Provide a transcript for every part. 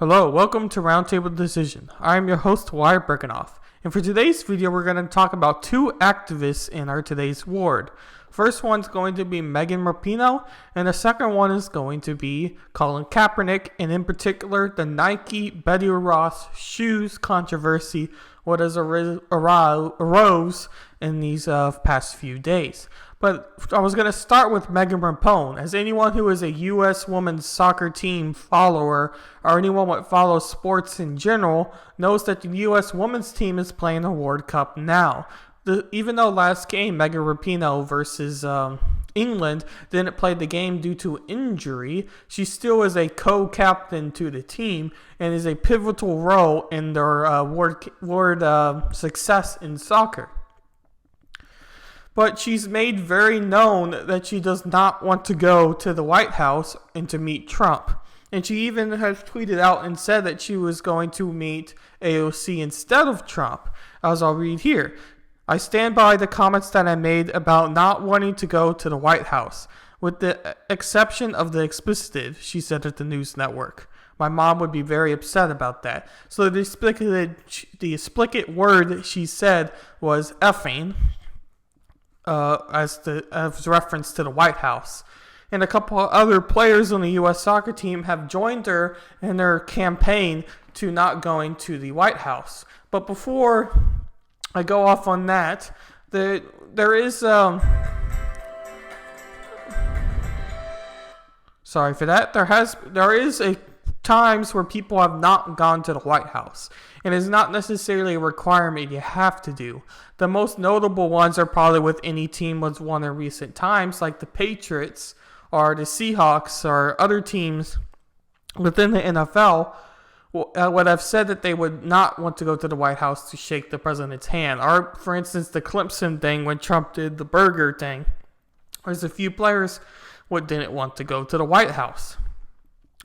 Hello, welcome to Roundtable Decision. I am your host, Wyatt Birkenoff, and for today's video, we're going to talk about two activists in our today's ward. First one's going to be Megan Rapinoe, and the second one is going to be Colin Kaepernick, and in particular, the Nike Betty Ross shoes controversy, what has arose in these past few days. But I was going to start with Megan Rapinoe. As anyone who is a U.S. women's soccer team follower, or anyone that follows sports in general, knows that the U.S. women's team is playing the World Cup now. Even though last game, Megan Rapinoe versus England didn't play the game due to injury, she still is a co-captain to the team and is a pivotal role in their world success in soccer. But she's made very known that she does not want to go to the White House and to meet Trump. And she even has tweeted out and said that she was going to meet AOC instead of Trump, as I'll read here. I stand by the comments that I made about not wanting to go to the White House, with the exception of the expletives, she said at the news network. My mom would be very upset about that. So the explicit word she said was effing, as reference to the White House. And a couple of other players on the U.S. soccer team have joined her in their campaign to not going to the White House. But before I go off on that, there is sorry for that. There is a times where people have not gone to the White House, and it's not necessarily a requirement you have to do. The most notable ones are probably with any team was won in recent times, like the Patriots or the Seahawks or other teams within the NFL would have said that they would not want to go to the White House to shake the president's hand. Or, for instance, the Clemson thing when Trump did the burger thing. There's a few players who didn't want to go to the White House.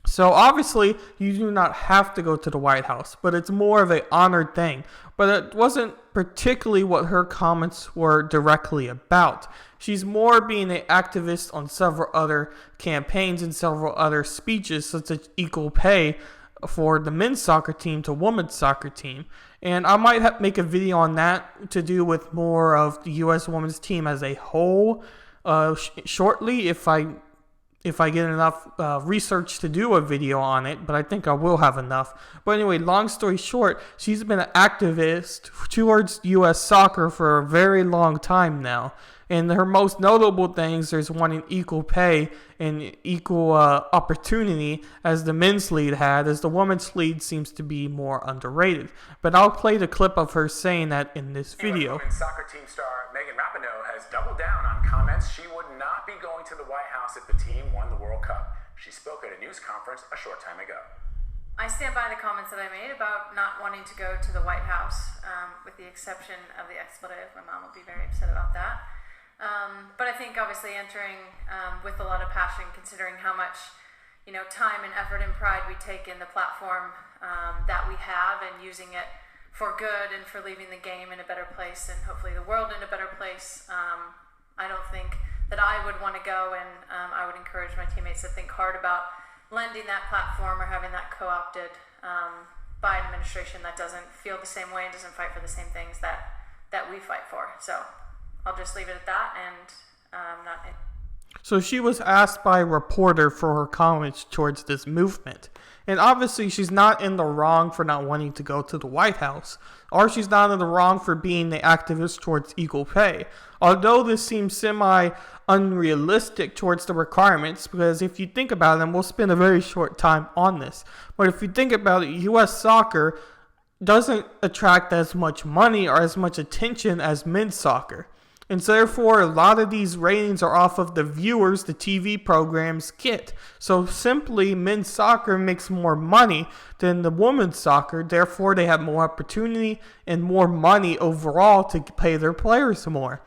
So obviously, you do not have to go to the White House, but it's more of an honored thing. But it wasn't particularly what her comments were directly about. She's more being an activist on several other campaigns and several other speeches, such as equal pay for the men's soccer team to women's soccer team. And I might make a video on that to do with more of the U.S. women's team as a whole shortly if I get enough research to do a video on it, but I think I will have enough. But anyway, long story short, she's been an activist towards U.S. soccer for a very long time now. And her most notable things, there's wanting equal pay and equal opportunity as the men's league had, as the women's league seems to be more underrated. But I'll play the clip of her saying that in this video. Women's soccer team star Megan Rapinoe has doubled down on comments she would not be going to the White House if the team won the World Cup. She spoke at a news conference a short time ago. I stand by the comments that I made about not wanting to go to the White House, with the exception of the expletive. My mom will be very upset about that. But I think obviously entering with a lot of passion, considering how much time and effort and pride we take in the platform that we have, and using it for good and for leaving the game in a better place and hopefully the world in a better place. I don't think that I would want to go, and I would encourage my teammates to think hard about lending that platform or having that co-opted by an administration that doesn't feel the same way and doesn't fight for the same things that we fight for. So I'll just leave it at that, and So she was asked by a reporter for her comments towards this movement. And obviously she's not in the wrong for not wanting to go to the White House, or she's not in the wrong for being the activist towards equal pay. Although this seems semi-unrealistic towards the requirements, because if you think about it, and we'll spend a very short time on this, but if you think about it, U.S. soccer doesn't attract as much money or as much attention as men's soccer. And so therefore, a lot of these ratings are off of the viewers the TV programs get. So simply, men's soccer makes more money than the women's soccer. Therefore, they have more opportunity and more money overall to pay their players more.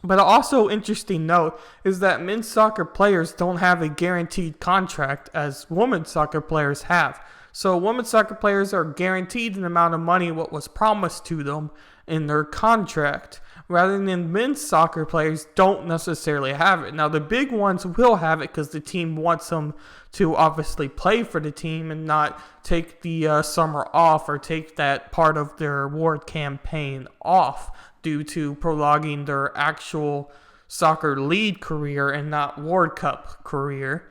But also interesting note is that men's soccer players don't have a guaranteed contract as women's soccer players have. So women's soccer players are guaranteed an amount of money what was promised to them in their contract, rather than men's soccer players don't necessarily have it. Now, the big ones will have it because the team wants them to obviously play for the team and not take the summer off or take that part of their award campaign off due to prolonging their actual soccer league career and not World Cup career,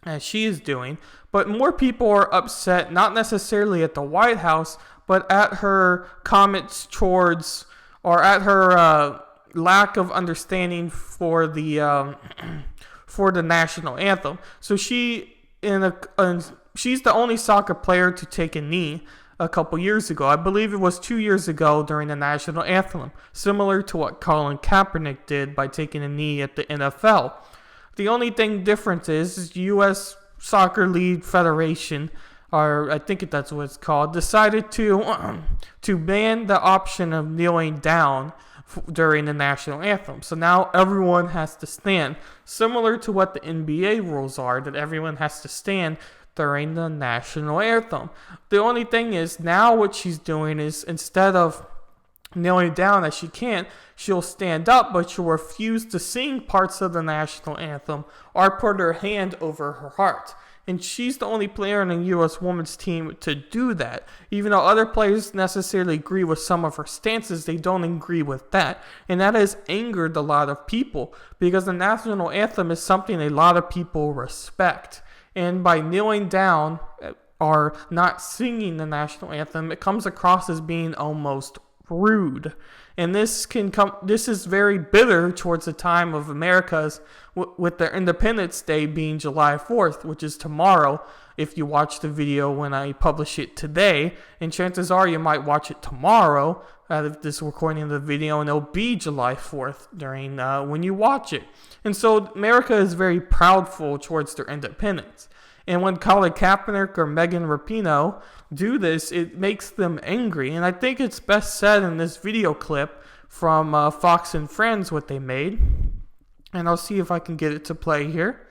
as she is doing. But more people are upset, not necessarily at the White House, but at her comments towards, or at her lack of understanding for the national anthem. So she's the only soccer player to take a knee a couple years ago. I believe it was 2 years ago during the national anthem, similar to what Colin Kaepernick did by taking a knee at the NFL. The only thing different is U.S. Soccer League Federation, or I think that's what it's called, decided to ban the option of kneeling down during the national anthem. So now everyone has to stand, similar to what the NBA rules are, that everyone has to stand during the national anthem. The only thing is now what she's doing is, instead of kneeling down as she can, she'll stand up, but she'll refuse to sing parts of the national anthem or put her hand over her heart. And she's the only player in the U.S. women's team to do that. Even though other players necessarily agree with some of her stances, they don't agree with that. And that has angered a lot of people, because the national anthem is something a lot of people respect. And by kneeling down or not singing the national anthem, it comes across as being almost rude. And this is very bitter towards the time of America's, with their Independence Day being July 4th, which is tomorrow, if you watch the video when I publish it today. And chances are you might watch it tomorrow out of this recording of the video, and it'll be July 4th during when you watch it. And so America is very proudful towards their independence. And when Colin Kaepernick or Megan Rapinoe do this, it makes them angry. And I think it's best said in this video clip from Fox and Friends, what they made. And I'll see if I can get it to play here.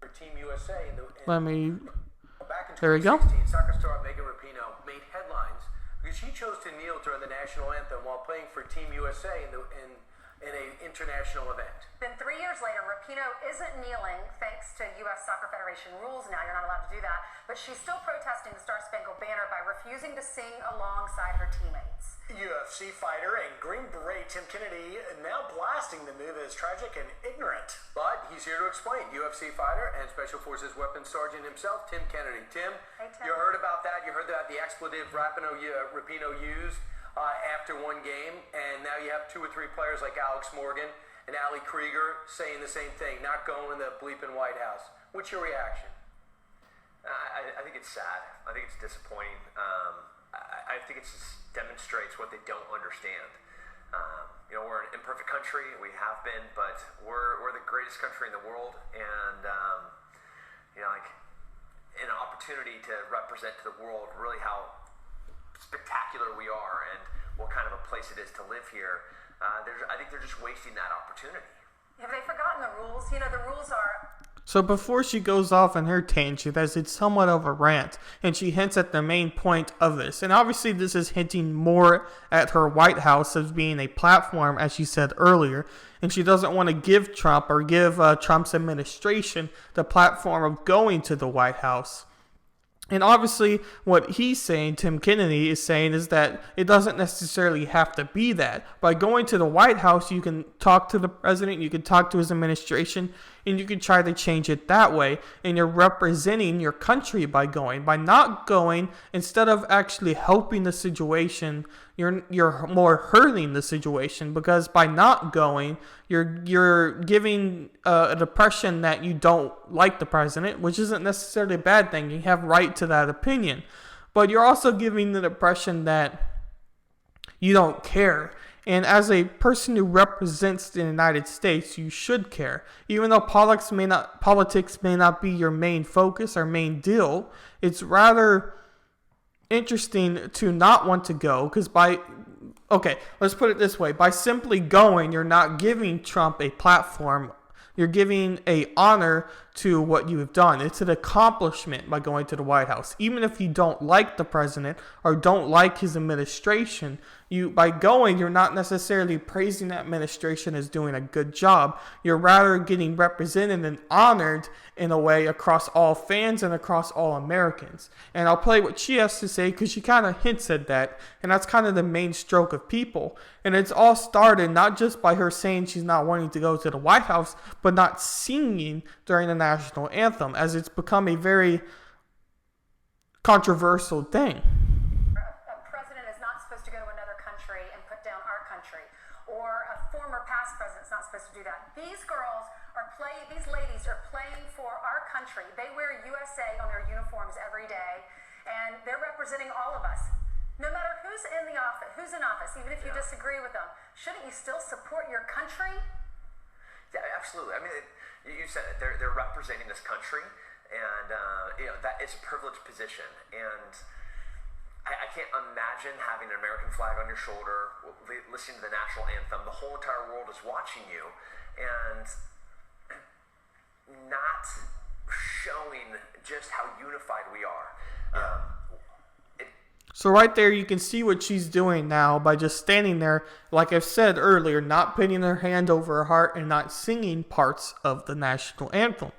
For Team USA, There we go. Soccer star Megan Rapinoe made headlines because she chose to kneel during the national anthem while playing for Team USA in an international event. Then 3 years later, Rapinoe isn't kneeling thanks to U.S. Soccer Federation rules now. You're not allowed to do that. But she's still protesting the Star Spangled Banner by refusing to sing alongside her teammates. UFC fighter and Green Beret Tim Kennedy now blasting the move as tragic and ignorant. But he's here to explain. UFC fighter and Special Forces weapons sergeant himself, Tim Kennedy. Tim, hey, Tim. You heard about that. You heard about the expletive Rapinoe used after one game. And now you have 2 or 3 players like Alex Morgan and Ali Krieger saying the same thing, not going to the bleeping White House. What's your reaction? I think it's sad. I think it's disappointing. I think it just demonstrates what they don't understand. We're an imperfect country. We have been, but we're the greatest country in the world, and an opportunity to represent to the world really how spectacular we are and what kind of a place it is to live here. I think they're just wasting that opportunity. Have they forgotten the rules? The rules are... So before she goes off on her tangent, as it's somewhat of a rant, and she hints at the main point of this. And obviously this is hinting more at her White House as being a platform, as she said earlier. And she doesn't want to give Trump or give Trump's administration the platform of going to the White House. And obviously what he's saying, Tim Kennedy is saying, is that it doesn't necessarily have to be that. By going to the White House, you can talk to the president, you can talk to his administration, and you can try to change it that way. And you're representing your country by going. By not going, instead of actually helping the situation, you're more hurting the situation, because by not going, you're giving an impression that you don't like the president, which isn't necessarily a bad thing. You have right to that opinion, but you're also giving the impression that you don't care. And as a person who represents the United States, you should care, even though politics may not be your main focus or main deal. It's rather interesting to not want to go, because let's put it this way. By simply going, you're not giving Trump a platform. You're giving a honor to what you have done. It's an accomplishment by going to the White House. Even if you don't like the president or don't like his administration, by going, you're not necessarily praising that administration as doing a good job. You're rather getting represented and honored in a way across all fans and across all Americans. And I'll play what she has to say because she kind of hints at that. And that's kind of the main stroke of people. And it's all started not just by her saying she's not wanting to go to the White House, but not singing during the national anthem, as it's become a very controversial thing. These ladies are playing for our country. They wear USA on their uniforms every day, and they're representing all of us. No matter who's in office, even if you disagree with them, shouldn't you still support your country? Yeah, absolutely. I mean, you said it. They're representing this country, and that is a privileged position. And I can't imagine having an American flag on your shoulder, listening to the national anthem. The whole entire world is watching you, and not showing just how unified we are. So right there, you can see what she's doing now by just standing there, like I've said earlier, not putting her hand over her heart and not singing parts of the national anthem.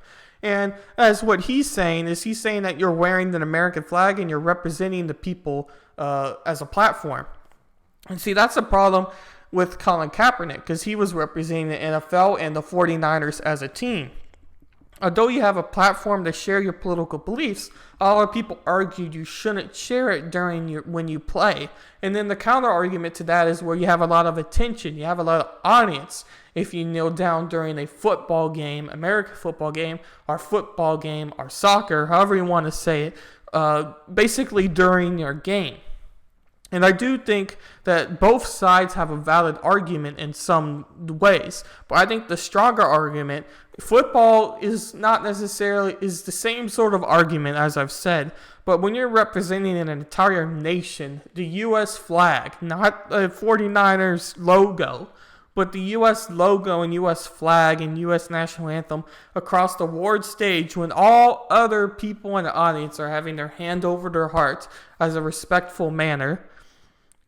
And as what he's saying that you're wearing an American flag and you're representing the people as a platform. And see, that's a problem with Colin Kaepernick, because he was representing the NFL and the 49ers as a team. Although you have a platform to share your political beliefs, a lot of people argued you shouldn't share it when you play. And then the counter argument to that is where you have a lot of attention, you have a lot of audience if you kneel down during a football game, American football game, or soccer, however you want to say it, basically during your game. And I do think that both sides have a valid argument in some ways. But I think the stronger argument, football is the same sort of argument as I've said. But when you're representing an entire nation, the U.S. flag, not the 49ers logo, but the U.S. logo and U.S. flag and U.S. national anthem across the award stage, when all other people in the audience are having their hand over their heart as a respectful manner,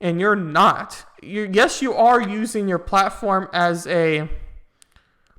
and you're not. Yes, you are using your platform as a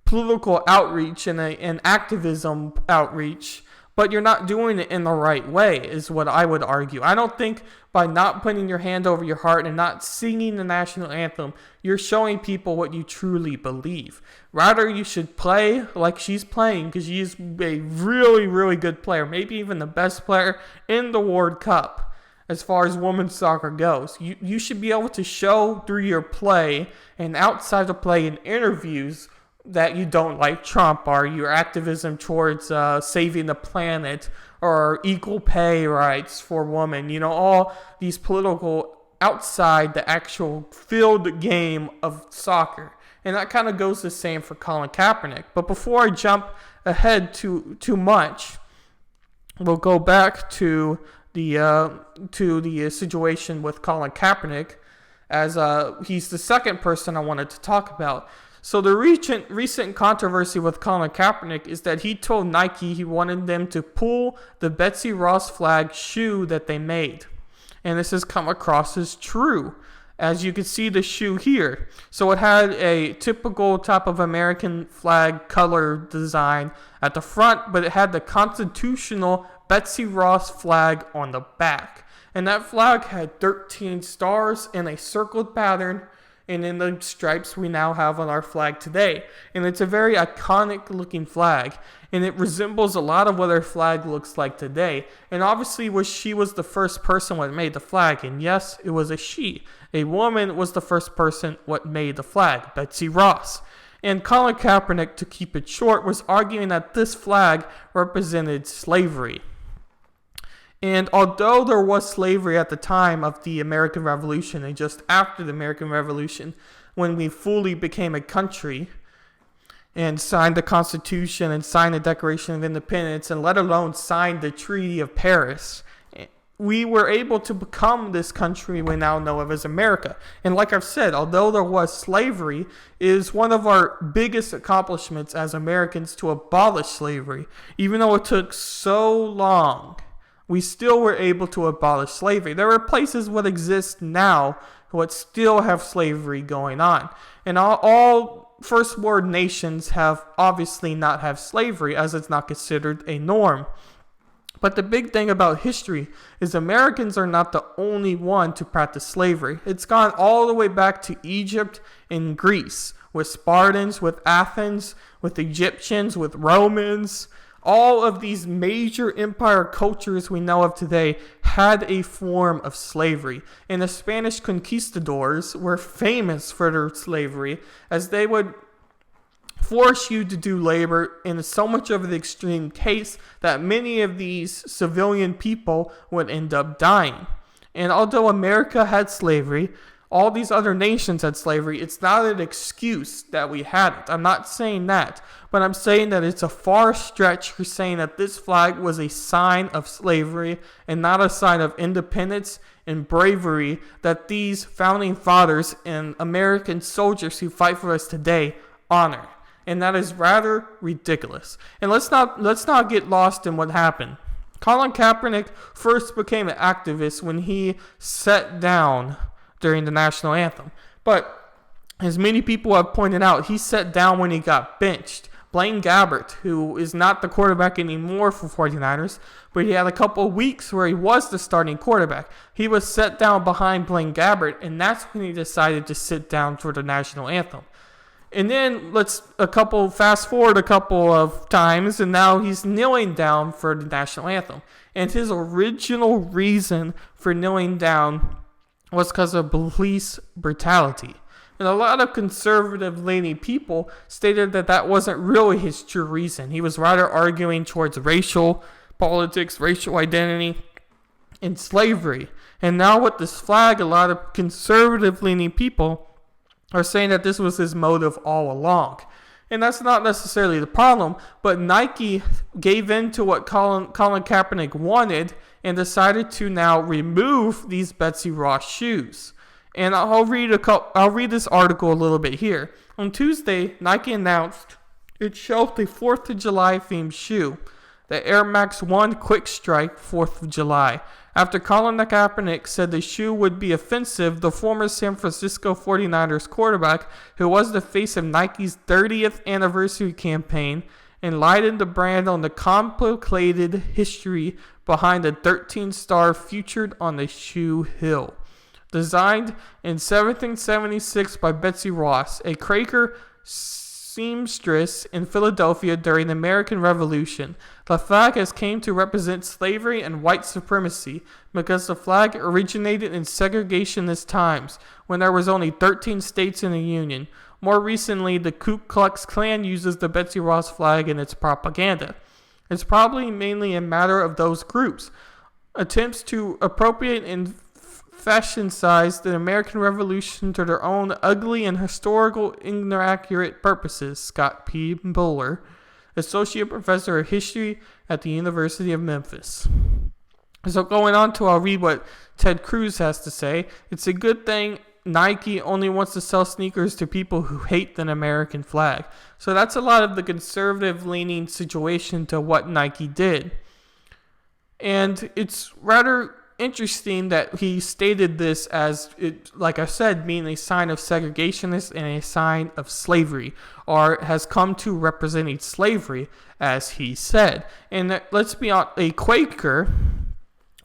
political outreach and an activism outreach, but you're not doing it in the right way, is what I would argue. I don't think by not putting your hand over your heart and not singing the national anthem, you're showing people what you truly believe. Rather, you should play like she's playing, because she's a really, really good player, maybe even the best player in the World Cup. As far as women's soccer goes, you should be able to show through your play and outside of play in interviews that you don't like Trump, or your activism towards saving the planet, or equal pay rights for women. All these political outside the actual field game of soccer. And that kind of goes the same for Colin Kaepernick. But before I jump ahead too much, we'll go back to the situation with Colin Kaepernick, as he's the second person I wanted to talk about. So the recent controversy with Colin Kaepernick is that he told Nike he wanted them to pull the Betsy Ross flag shoe that they made. And this has come across as true, as you can see the shoe here. So it had a typical type of American flag color design at the front, but it had the constitutional Betsy Ross flag on the back. And that flag had 13 stars in a circled pattern, and in the stripes we now have on our flag today. And it's a very iconic looking flag, and it resembles a lot of what our flag looks like today. And obviously she was the first person what made the flag, and yes, it was a she. A woman was the first person what made the flag, Betsy Ross. And Colin Kaepernick, to keep it short, was arguing that this flag represented slavery. And although there was slavery at the time of the American Revolution and just after the American Revolution, when we fully became a country and signed the Constitution and signed the Declaration of Independence and let alone signed the Treaty of Paris, we were able to become this country we now know of as America. And like I've said, although there was slavery, it is one of our biggest accomplishments as Americans to abolish slavery. Even though it took so long, we still were able to abolish slavery. There are places what exist now what still have slavery going on. And all first world nations have obviously not have slavery, as it's not considered a norm. But the big thing about history is Americans are not the only one to practice slavery. It's gone all the way back to Egypt and Greece, with Spartans, with Athens, with Egyptians, with Romans. All of these major empire cultures we know of today had a form of slavery. And the Spanish conquistadors were famous for their slavery, as they would force you to do labor in so much of the extreme case that many of these civilian people would end up dying. And although America had slavery, all these other nations had slavery, it's not an excuse that we had it. I'm not saying that, but I'm saying that it's a far stretch for saying that this flag was a sign of slavery and not a sign of independence and bravery that these founding fathers and American soldiers who fight for us today honor. And that is rather ridiculous. And let's not get lost in what happened. Colin Kaepernick first became an activist when he sat down during the national anthem. But as many people have pointed out, he sat down when he got benched. Blaine Gabbert, who is not the quarterback anymore for 49ers, but he had a couple of weeks where he was the starting quarterback. He was set down behind Blaine Gabbert, and that's when he decided to sit down for the national anthem. And then fast forward a couple of times, and now he's kneeling down for the national anthem. And his original reason for kneeling down was because of police brutality. And a lot of conservative-leaning people stated that that wasn't really his true reason. He was rather arguing towards racial politics, racial identity, and slavery. And now with this flag, a lot of conservative-leaning people are saying that this was his motive all along. And that's not necessarily the problem, but Nike gave in to what Colin Kaepernick wanted and decided to now remove these Betsy Ross shoes. And I'll read this article a little bit here. On Tuesday, Nike announced it shelved a 4th of July themed shoe, the Air Max 1 Quick Strike 4th of July. After Colin Kaepernick said the shoe would be offensive, the former San Francisco 49ers quarterback, who was the face of Nike's 30th anniversary campaign, enlightened the brand on the complicated history behind the 13-star featured on the shoe heel. Designed in 1776 by Betsy Ross, a Quaker seamstress in Philadelphia during the American Revolution, the flag has came to represent slavery and white supremacy because the flag originated in segregationist times when there was only 13 states in the Union. More recently, the Ku Klux Klan uses the Betsy Ross flag in its propaganda. It's probably mainly a matter of those groups' attempts to appropriate and fashion-size the American Revolution to their own ugly and historical inaccurate purposes, Scott P. Buller, Associate Professor of History at the University of Memphis. So going on to, I'll read what Ted Cruz has to say. It's a good thing Nike only wants to sell sneakers to people who hate the American flag. So that's a lot of the conservative-leaning situation to what Nike did. And it's rather interesting that he stated this as, like I said, being a sign of segregationist and a sign of slavery, or has come to representing slavery, as he said. And let's be honest, a Quaker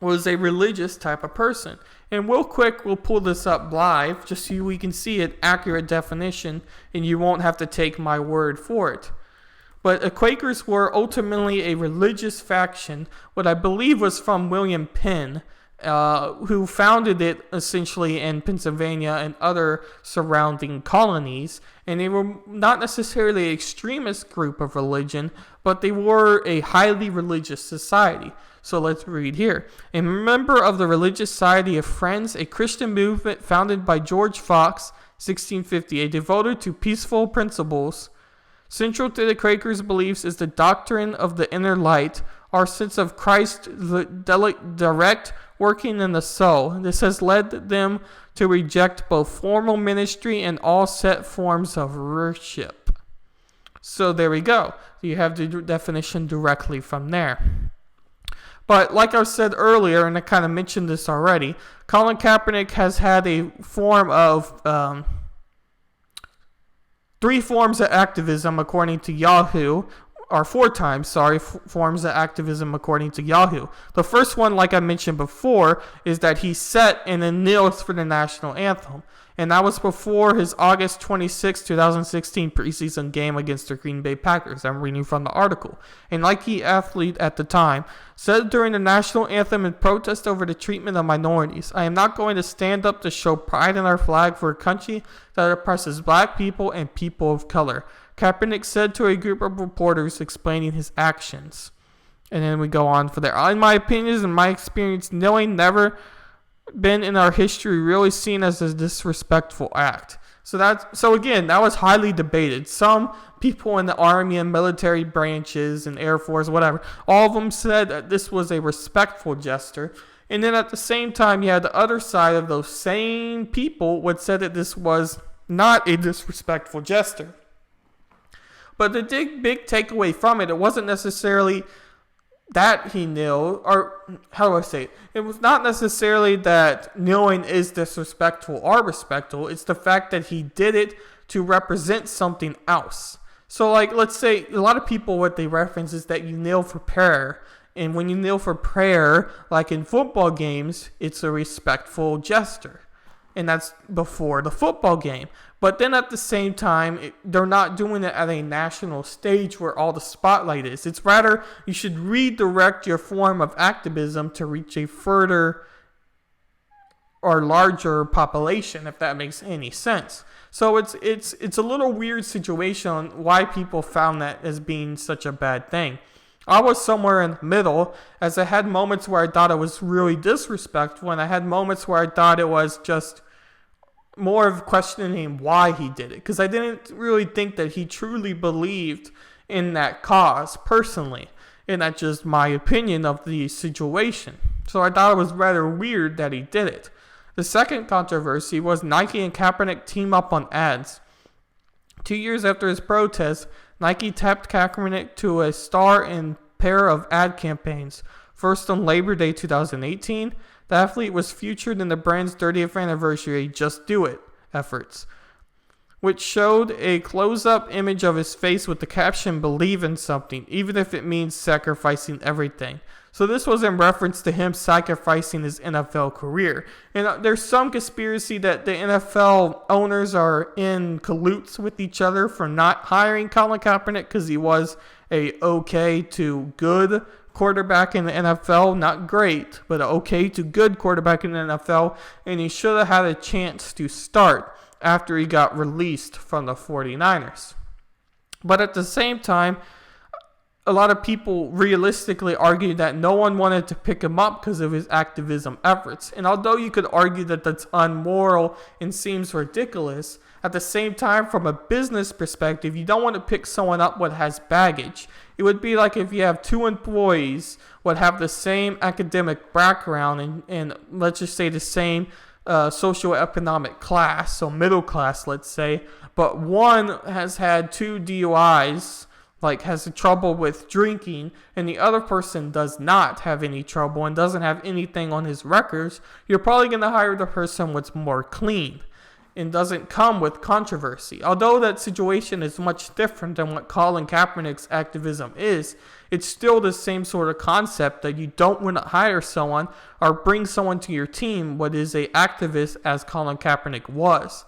was a religious type of person. And we'll pull this up live just so we can see an accurate definition, and you won't have to take my word for it. But the Quakers were ultimately a religious faction, what I believe was from William Penn, who founded it essentially in Pennsylvania and other surrounding colonies. And they were not necessarily an extremist group of religion, but they were a highly religious society. So let's read here. A member of the Religious Society of Friends, a Christian movement founded by George Fox, 1650, devoted to peaceful principles. Central to the Quakers' beliefs is the doctrine of the inner light, our sense of Christ direct working in the soul. This has led them to reject both formal ministry and all set forms of worship. So there we go. You have the definition directly from there. But like I said earlier, and I kind of mentioned this already, Colin Kaepernick has had a form of 3 forms of activism according to Yahoo, or 4 times, forms of activism according to Yahoo. The first one, like I mentioned before, is that he sat and then kneels for the national anthem. And that was before his August 26, 2016 preseason game against the Green Bay Packers. I'm reading from the article. A Nike athlete at the time said during the national anthem in protest over the treatment of minorities, "I am not going to stand up to show pride in our flag for a country that oppresses black people and people of color," Kaepernick said to a group of reporters explaining his actions. And then we go on for there. In my opinion and my experience, kneeling never been in our history really seen as a disrespectful act. So again, that was highly debated. Some people in the army and military branches and Air Force, whatever, all of them said that this was a respectful gesture. And then at the same time, you had the other side of those same people would say that this was not a disrespectful gesture. But the big takeaway from it wasn't necessarily that he kneeled, or how do I say it? It was not necessarily that kneeling is disrespectful or respectful. It's the fact that he did it to represent something else. So, like, let's say a lot of people, what they reference is that you kneel for prayer. And when you kneel for prayer, like in football games, it's a respectful gesture. And that's before the football game. But then at the same time, they're not doing it at a national stage where all the spotlight is. It's rather, you should redirect your form of activism to reach a further or larger population, if that makes any sense. So it's a little weird situation on why people found that as being such a bad thing. I was somewhere in the middle, as I had moments where I thought it was really disrespectful, and I had moments where I thought it was just more of questioning why he did it, because I didn't really think that he truly believed in that cause personally, and that's just my opinion of the situation. So I thought it was rather weird that he did it. The second controversy was Nike and Kaepernick team up on ads. 2 years after his protest, Nike tapped Kaepernick to a star in pair of ad campaigns. First on Labor Day 2018, the athlete was featured in the brand's 30th anniversary Just Do It efforts, which showed a close-up image of his face with the caption, "Believe in something, even if it means sacrificing everything." So this was in reference to him sacrificing his NFL career. And there's some conspiracy that the NFL owners are in cahoots with each other for not hiring Colin Kaepernick because he was a okay to good quarterback in the NFL. Not great, but an okay to good quarterback in the NFL. And he should have had a chance to start after he got released from the 49ers. But at the same time, a lot of people realistically argued that no one wanted to pick him up because of his activism efforts. And although you could argue that that's unmoral and seems ridiculous, at the same time, from a business perspective, you don't want to pick someone up what has baggage. It would be like if you have 2 employees would have the same academic background and let's just say the same socioeconomic class, so middle class, let's say, but one has had 2 DUIs, like has trouble with drinking, and the other person does not have any trouble and doesn't have anything on his records, you're probably going to hire the person what's more clean and doesn't come with controversy. Although that situation is much different than what Colin Kaepernick's activism is, it's still the same sort of concept that you don't want to hire someone or bring someone to your team what is a activist as Colin Kaepernick was.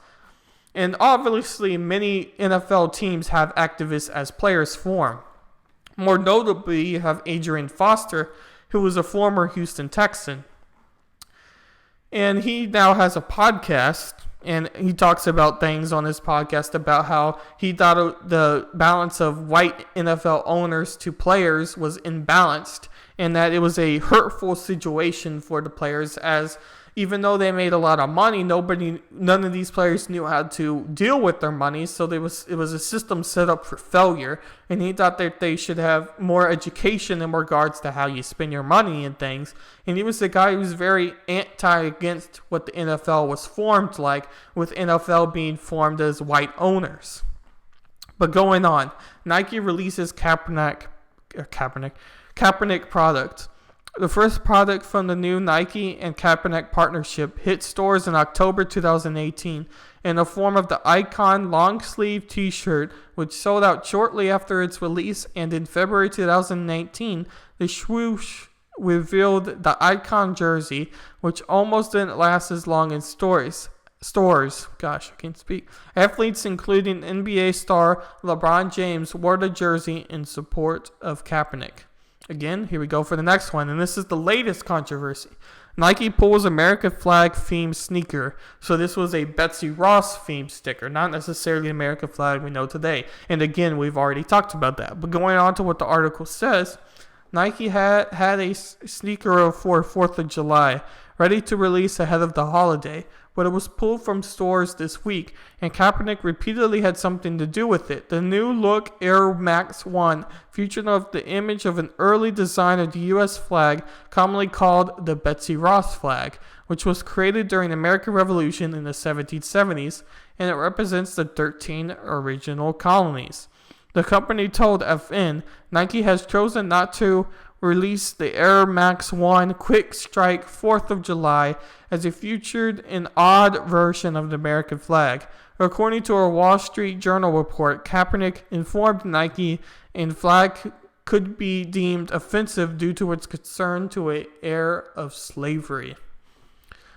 And obviously, many NFL teams have activists as players for 'em. More notably, you have Adrian Foster, who was a former Houston Texan. And he now has a podcast, and he talks about things on his podcast about how he thought the balance of white NFL owners to players was imbalanced, and that it was a hurtful situation for the players as even though they made a lot of money, none of these players knew how to deal with their money, so it was a system set up for failure, and he thought that they should have more education in regards to how you spend your money and things, and he was the guy who was very against what the NFL was formed like, with NFL being formed as white owners. But going on, Nike releases Kaepernick product. The first product from the new Nike and Kaepernick partnership hit stores in October 2018 in the form of the Icon long-sleeve t-shirt, which sold out shortly after its release, and in February 2019, the swoosh revealed the Icon jersey, which almost didn't last as long in stores. Gosh, I can't speak. Athletes, including NBA star LeBron James, wore the jersey in support of Kaepernick. Again, here we go for the next one, and this is the latest controversy. Nike pulls American flag themed sneaker. So this was a Betsy Ross themed sticker, not necessarily the American flag we know today. And again, we've already talked about that. But going on to what the article says, Nike had a sneaker for 4th of July, ready to release ahead of the holiday, but it was pulled from stores this week, and Kaepernick repeatedly had something to do with it. The new look Air Max 1 featured the image of an early design of the U.S. flag, commonly called the Betsy Ross flag, which was created during the American Revolution in the 1770s, and it represents the 13 original colonies. The company told FN, Nike has chosen not to release the Air Max 1 Quick Strike 4th of July as it featured an odd version of the American flag. According to a Wall Street Journal report, Kaepernick informed Nike and flag could be deemed offensive due to its concern to an era of slavery.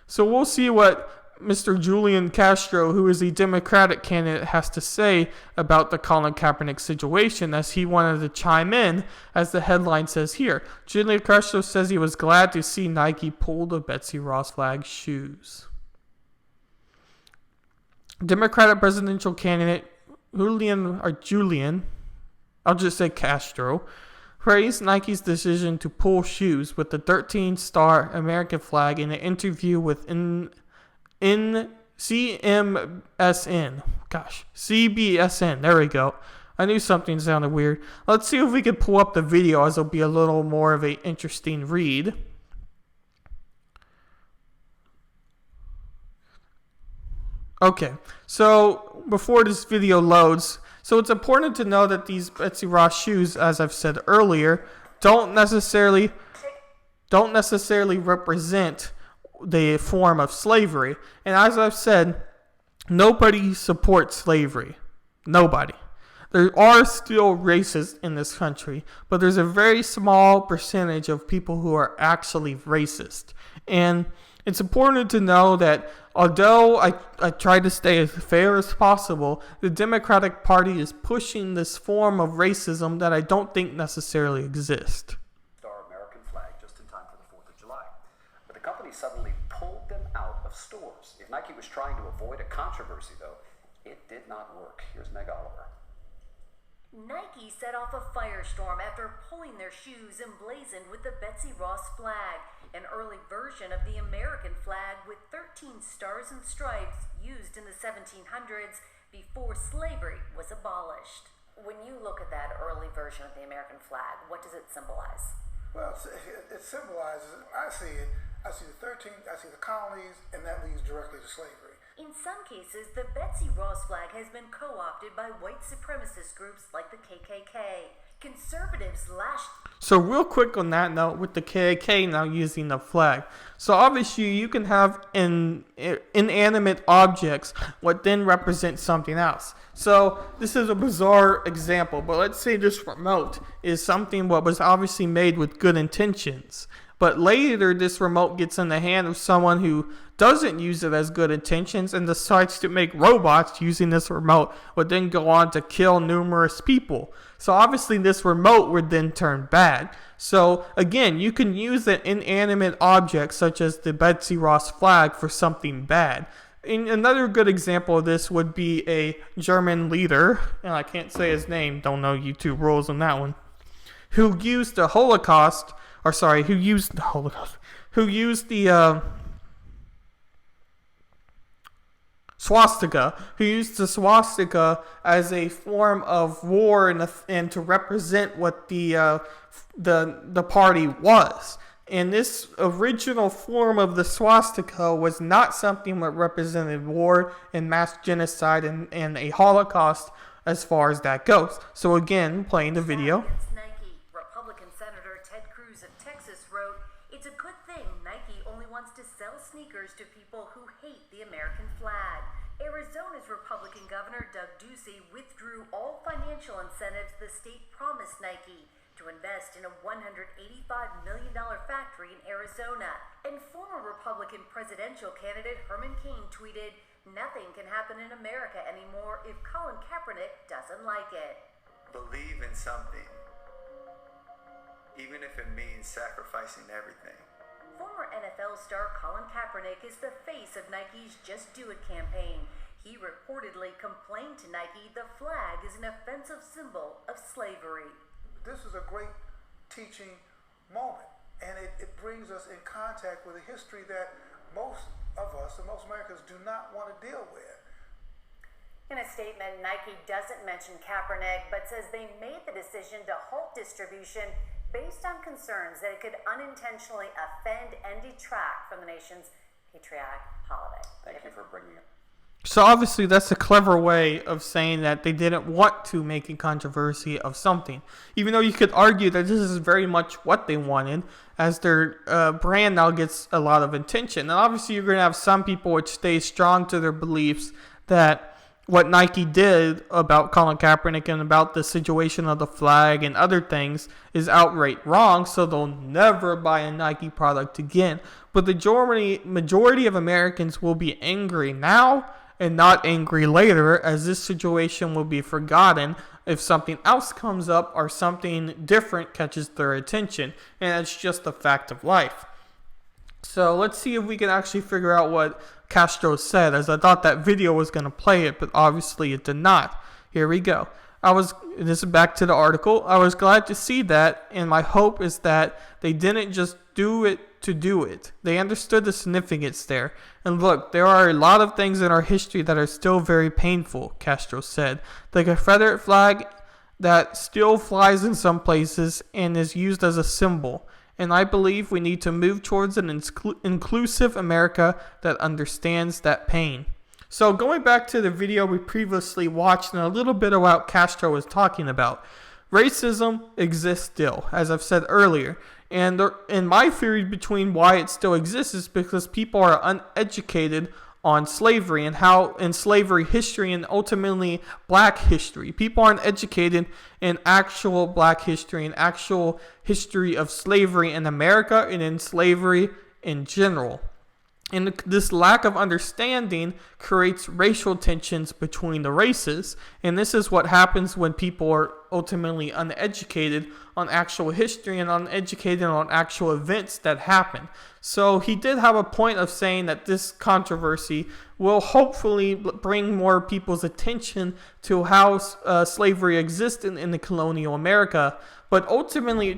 So we'll see what Mr. Julian Castro, who is a Democratic candidate, has to say about the Colin Kaepernick situation, as he wanted to chime in, as the headline says here. Julian Castro says he was glad to see Nike pull the Betsy Ross flag shoes. Democratic presidential candidate Julian, I'll just say Castro, praised Nike's decision to pull shoes with the 13-star American flag in an interview with CBSN. There we go. I knew something sounded weird. Let's see if we can pull up the video, as it'll be a little more of an interesting read. Okay, so before this video loads, so it's important to know that these Betsy Ross shoes, as I've said earlier, don't necessarily represent the form of slavery. And as I've said, nobody supports slavery. Nobody. There are still racists in this country, but there's a very small percentage of people who are actually racist. And it's important to know that although I try to stay as fair as possible, the Democratic Party is pushing this form of racism that I don't think necessarily exists. American flag just in time for the 4th of July. But the company suddenly pulled them out of stores. If Nike was trying to avoid a controversy, though, it did not work. Here's Meg Oliver. Nike set off a firestorm after pulling their shoes emblazoned with the Betsy Ross flag, an early version of the American flag with 13 stars and stripes used in the 1700s before slavery was abolished. When you look at that early version of the American flag, what does it symbolize? Well, it symbolizes, I see the 13, I see the colonies, and that leads directly to slavery. In some cases, the Betsy Ross flag has been co-opted by white supremacist groups like the KKK. Conservatives lashed. So real quick on that note, with the KKK now using the flag. So obviously you can have inanimate objects what then represent something else. So this is a bizarre example, but let's say this remote is something what was obviously made with good intentions. But later, this remote gets in the hand of someone who doesn't use it as good intentions and decides to make robots using this remote, would then go on to kill numerous people. So obviously, this remote would then turn bad. So again, you can use an inanimate object such as the Betsy Ross flag for something bad. And another good example of this would be a German leader, and I can't say his name, don't know YouTube rules on that one, who used the Holocaust. Who used the swastika, who used the swastika as a form of war and to represent what the party was. And this original form of the swastika was not something that represented war and mass genocide and a Holocaust as far as that goes. So again, playing the video. Nike. Republican Senator Ted Cruz of Texas wrote, "It's a good thing Nike only wants to sell sneakers to people who hate the American flag." Arizona's Republican Governor Doug Ducey withdrew all financial incentives the state promised Nike to invest in a $185 million factory in Arizona. And former Republican presidential candidate Herman Cain tweeted, "Nothing can happen in America anymore if Colin Kaepernick doesn't like it." Believe in something, even if it means sacrificing everything. Former NFL star Colin Kaepernick is the face of Nike's Just Do It campaign. He reportedly complained to Nike the flag is an offensive symbol of slavery. This is a great teaching moment, and it brings us in contact with a history that most of us and most Americans do not want to deal with. In a statement, Nike doesn't mention Kaepernick, but says they made the decision to halt distribution based on concerns that it could unintentionally offend and detract from the nation's patriotic holiday. Thank you for bringing it. So obviously that's a clever way of saying that they didn't want to make a controversy of something. Even though you could argue that this is very much what they wanted, as their brand now gets a lot of attention. And obviously you're going to have some people which stay strong to their beliefs that what Nike did about Colin Kaepernick and about the situation of the flag and other things is outright wrong, so they'll never buy a Nike product again. But the majority of Americans will be angry now and not angry later, as this situation will be forgotten if something else comes up or something different catches their attention. And that's just a fact of life. So let's see if we can actually figure out what Castro said, as I thought that video was going to play it, but obviously it did not. Here we go. This is back to the article. I was glad to see that, and my hope is that they didn't just do it to do it. They understood the significance there. And look, there are a lot of things in our history that are still very painful, Castro said. The Confederate flag that still flies in some places and is used as a symbol. And I believe we need to move towards an inclusive America that understands that pain. So going back to the video we previously watched and a little bit of what Castro was talking about. Racism exists still, as I've said earlier. And my theory between why it still exists is because people are uneducated on slavery and how in slavery history and ultimately black history. People aren't educated in actual black history and actual history of slavery in America and in slavery in general. And this lack of understanding creates racial tensions between the races. And this is what happens when people are ultimately uneducated on actual history and uneducated on actual events that happen. So he did have a point of saying that this controversy will hopefully bring more people's attention to how slavery existed in the colonial America. But ultimately,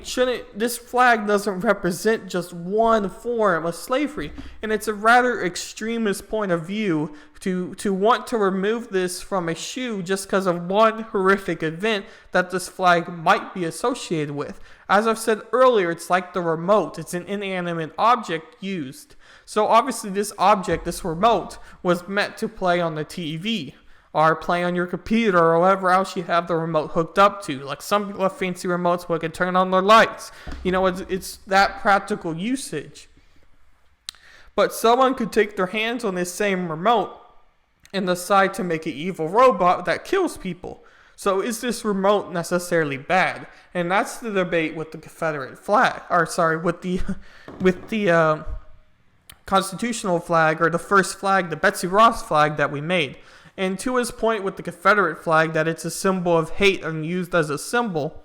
this flag doesn't represent just one form of slavery. And it's a rather extremist point of view to want to remove this from a shoe just because of one horrific event that this flag might be associated with. As I've said earlier, it's like the remote. It's an inanimate object used. So obviously this object, this remote, was meant to play on the TV or play on your computer or whatever else you have the remote hooked up to. Like some people have fancy remotes where they can turn on their lights. You know, it's that practical usage. But someone could take their hands on this same remote and decide to make an evil robot that kills people. So is this remote necessarily bad? And that's the debate with the Confederate flag, with the constitutional flag, or the first flag, the Betsy Ross flag that we made. And to his point with the Confederate flag, that it's a symbol of hate and used as a symbol,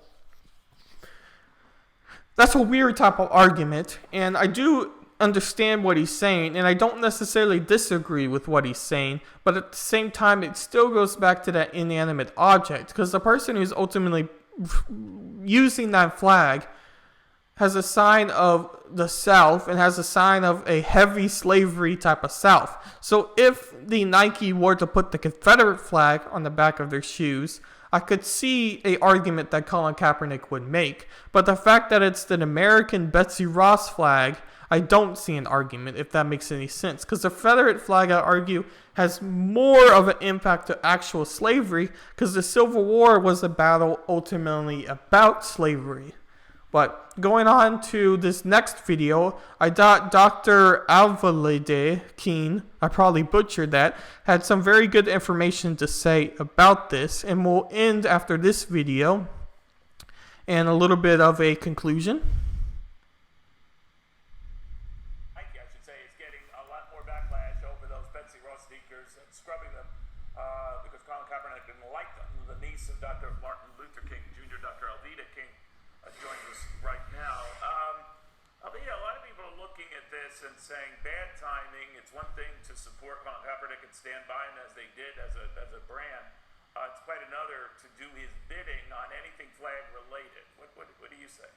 that's a weird type of argument. And I do understand what he's saying, and I don't necessarily disagree with what he's saying, but at the same time, it still goes back to that inanimate object, because the person who's ultimately using that flag has a sign of the South and has a sign of a heavy slavery type of South. So if the Nike were to put the Confederate flag on the back of their shoes, I could see a argument that Colin Kaepernick would make. But the fact that it's the American Betsy Ross flag, I don't see an argument, if that makes any sense. Because the Confederate flag, I argue, has more of an impact to actual slavery, because the Civil War was a battle ultimately about slavery. But going on to this next video, I thought Dr. Alvalade Keen, I probably butchered that, had some very good information to say about this. And we'll end after this video and a little bit of a conclusion. Nike, I should say, is getting a lot more backlash over those Betsy Ross sneakers and scrubbing them because Colin Kaepernick didn't like them. The niece of Dr. Martin Luther King Jr., Dr. Alveda King, joins us right now. Alveda, a lot of people are looking at this and saying bad timing. It's one thing to support Colin Kaepernick and stand by him as they did as a brand. It's quite another to do his bidding on anything flag related. What do you say?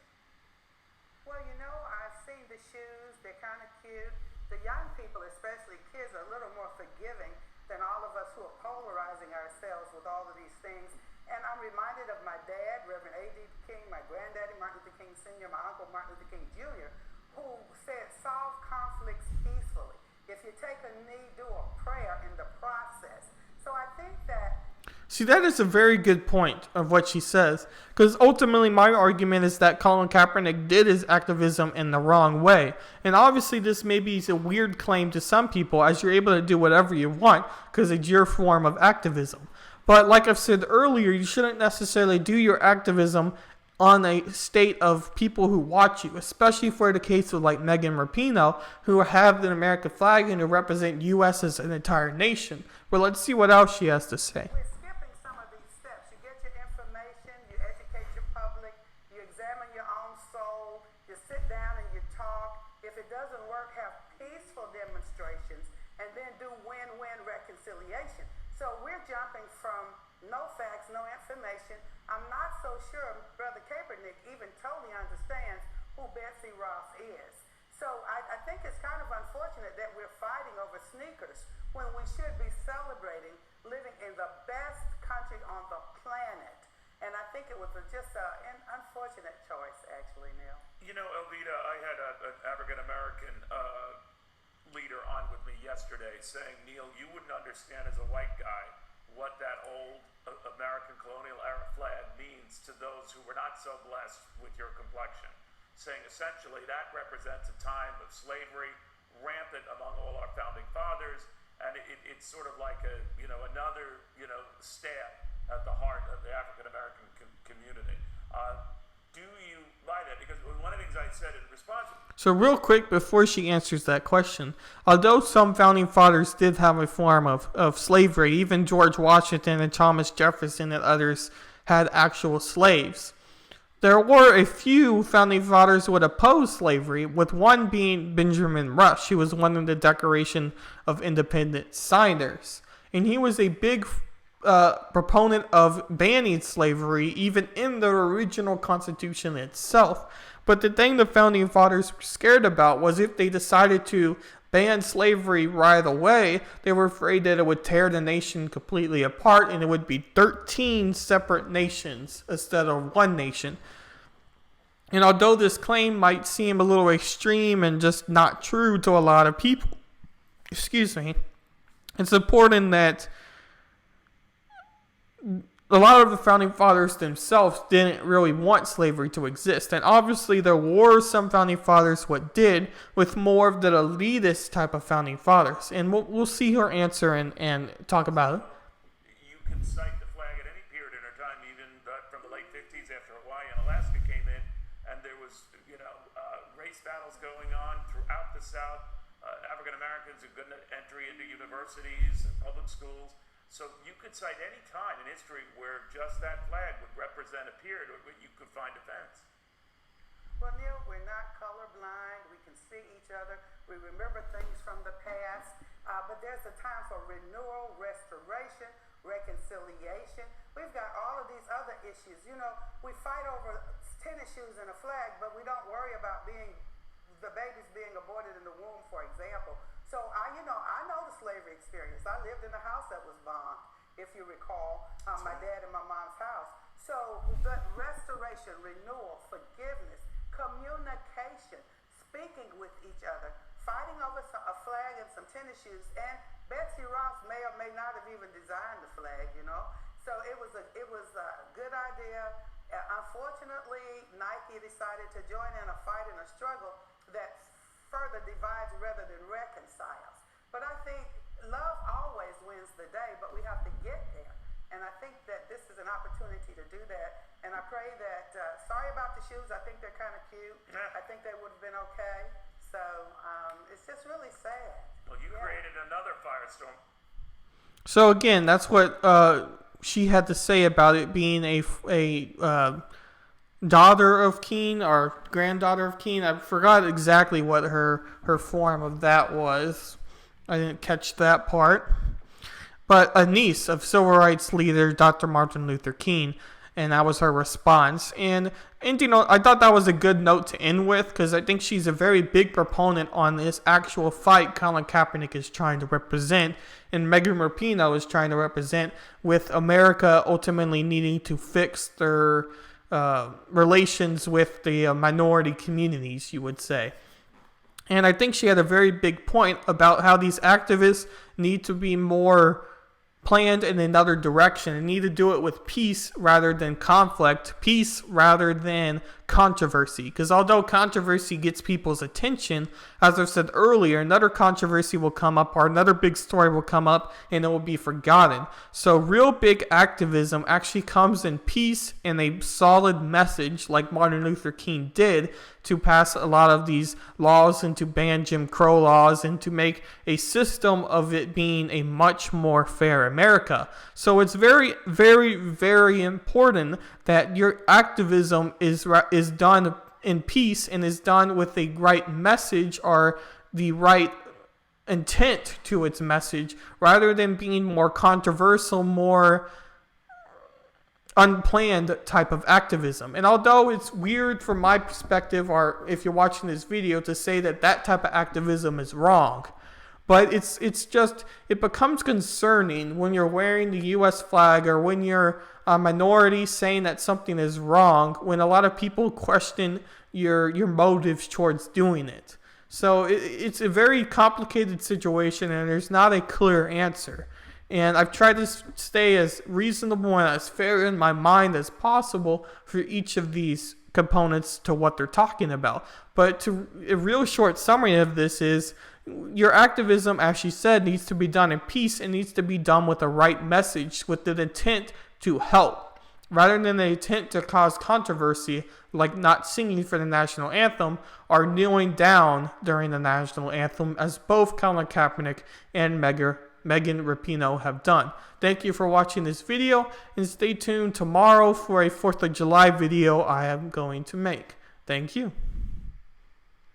Well, I've seen the shoes. They're kind of cute. The young people, especially kids, are a little more forgiving than all of us who are polarizing ourselves with all of these things. And I'm reminded of my dad, Reverend A.D. King, my granddaddy, Martin Luther King Sr., my uncle, Martin Luther King Jr., who said, solve conflicts peacefully. If you take a knee, do a prayer in the process. So I think that... See, that is a very good point of what she says. Because ultimately, my argument is that Colin Kaepernick did his activism in the wrong way. And obviously, this maybe is a weird claim to some people, as you're able to do whatever you want, because it's your form of activism. But like I've said earlier, you shouldn't necessarily do your activism on a state of people who watch you, especially for the case of like Megan Rapinoe, who have the American flag and who represent U.S. as an entire nation. But let's see what else she has to say. We're skipping some of these steps. You get your information, you educate your public, you examine your own soul, you sit down and you talk. If it doesn't work, have peaceful demonstrations, and then do win-win reconciliation. So we're jumping from no facts, no information. I'm not so sure Brother Kaepernick even totally understands who Betsy Ross is. So I think it's kind of unfortunate that we're fighting over sneakers when we should be celebrating living in the best country on the planet. And I think it was just an unfortunate choice, actually, Neil. Alveda, I had an African-American leader on with me yesterday saying, Neil, you wouldn't understand as a white guy what that old American colonial era flag means to those who were not so blessed with your complexion. Saying essentially that represents a time of slavery rampant among all our founding fathers, and it's sort of like another stab at the heart of the African-American community. Do you buy that? Because one of the things I said in response... So real quick, before she answers that question, although some founding fathers did have a form of slavery, even George Washington and Thomas Jefferson and others had actual slaves, there were a few founding fathers who would oppose slavery, with one being Benjamin Rush. He was one of the Declaration of Independence signers. And he was a big proponent of banning slavery, even in the original Constitution itself. But the thing the founding fathers were scared about was if they decided to ban slavery right away, they were afraid that it would tear the nation completely apart and it would be 13 separate nations instead of one nation. And although this claim might seem a little extreme and just not true to a lot of people, it's important that a lot of the founding fathers themselves didn't really want slavery to exist. And obviously there were some founding fathers what did, with more of the elitist type of founding fathers. And we'll see her answer and talk about it. You can cite the flag at any period in our time, even from the late 50s after Hawaii and Alaska came in, and there was, race battles going on throughout the South. African Americans who couldn't entry into universities and public schools. So you could cite any time in history where just that flag would represent a period where you could find defense. Well, Neil, we're not colorblind. We can see each other. We remember things from the past. But there's a time for renewal, restoration, reconciliation. We've got all of these other issues. We fight over tennis tennis shoes and a flag, but we don't worry about the babies being aborted in the womb, for example. So I know the slavery experience. I lived in a house that was bombed, if you recall, my dad and my mom's house. So the restoration, renewal, forgiveness, communication, speaking with each other, fighting over a flag and some tennis shoes, and Betsy Ross may or may not have even designed the flag, So it was a good idea. Unfortunately, Nike decided to join in a fight and a struggle that further divides rather than reconciles. But I think love always wins the day, but we have to get there. And I think that this is an opportunity to do that. And I pray that, sorry about the shoes, I think they're kind of cute. I think they would have been okay. So it's just really sad. Well, you created another firestorm. So again, that's what she had to say about it being a daughter of Keene or granddaughter of Keene. I forgot exactly what her form of that was. I didn't catch that part. But a niece of civil rights leader Dr. Martin Luther King, and that was her response. And I thought that was a good note to end with, because I think she's a very big proponent on this actual fight Colin Kaepernick is trying to represent, and Megan Rapinoe is trying to represent, with America ultimately needing to fix their relations with the minority communities, you would say. And I think she had a very big point about how these activists need to be more planned in another direction and need to do it with peace rather than conflict, peace rather than controversy. Because although controversy gets people's attention, as I said earlier, another controversy will come up or another big story will come up and it will be forgotten. So real big activism actually comes in peace and a solid message, like Martin Luther King did, to pass a lot of these laws and to ban Jim Crow laws and to make a system of it being a much more fair America. So it's very, very, very important that your activism is done in peace and is done with the right message or the right intent to its message, rather than being more controversial, more unplanned type of activism. And although it's weird from my perspective, or if you're watching this video, to say that type of activism is wrong, but it becomes concerning when you're wearing the U.S. flag or when you're a minority saying that something is wrong, when a lot of people question your motives towards doing it. So it's a very complicated situation, and there's not a clear answer. And I've tried to stay as reasonable and as fair in my mind as possible for each of these components to what they're talking about. But a real short summary of this is, your activism, as she said, needs to be done in peace and needs to be done with the right message, with the intent to help, rather than the intent to cause controversy, like not singing for the national anthem or kneeling down during the national anthem, as both Colin Kaepernick and Megan Rapinoe have done. Thank you for watching this video, and stay tuned tomorrow for a 4th of July video I am going to make. Thank you.